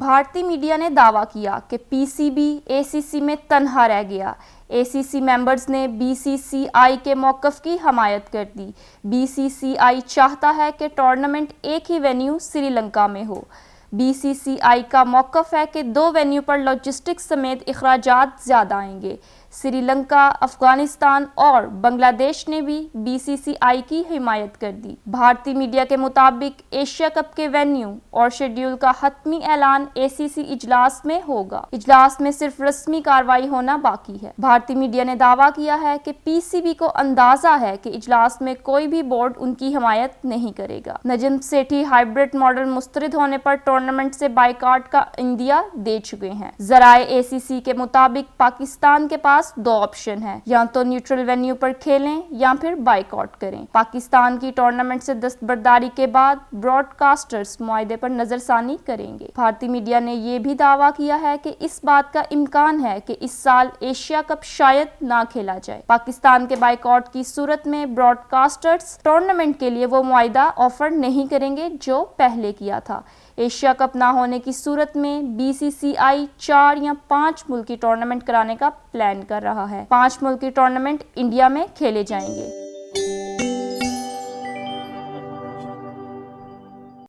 भारतीय मीडिया ने दावा किया कि पीसीबी एसीसी में तन्हा रह गया। एसीसी मेंबर्स ने बीसीसीआई के मौक़िफ़ की हमायत कर दी। बीसीसीआई चाहता है कि टूर्नामेंट एक ही वेन्यू श्रीलंका में हो। बीसीसीआई का मौक़िफ़ है कि 2 वेन्यू पर लॉजिस्टिक्स समेत अखराजात ज़्यादा आएंगे। श्रीलंका, अफगानिस्तान और बांग्लादेश ने भी बीसीसीआई की हिमायत कर दी। भारतीय मीडिया के मुताबिक एशिया कप के वेन्यू और शेड्यूल का हतमी ऐलान एसीसी इजलास में होगा। इजलास में सिर्फ रस्मी कार्रवाई होना बाकी है। भारतीय मीडिया ने दावा किया है कि पीसीबी को अंदाजा है कि इजलास में कोई भी बोर्ड उनकी हिमायत नहीं करेगा। नजम सेठी हाइब्रिड मॉडल मुस्तरद होने पर टूर्नामेंट से बाइकआउट का इंदिया दे चुके हैं। ज़राए एसीसी के मुताबिक पाकिस्तान के पास 2 ऑप्शन है, या तो न्यूट्रल वेन्यू पर खेलें या फिर बाइकआउट करें। पाकिस्तान की टूर्नामेंट से दस्तबरदारी के बाद ब्रॉडकास्टर्स मुआहदे पर नजरसानी करेंगे। भारतीय मीडिया ने यह भी दावा किया है कि इस बात का इम्कान है कि इस साल एशिया कप शायद ना खेला जाए। पाकिस्तान के बाइकआउट की सूरत में ब्रॉडकास्टर्स टूर्नामेंट के लिए वो मुआहदा ऑफर नहीं करेंगे जो पहले किया था। एशिया कप ना होने की सूरत में बीसीसीआई 4 या 5 मुल्की टूर्नामेंट कराने का प्लान कर रहा है। 5 मुल्की टूर्नामेंट इंडिया में खेले जाएंगे।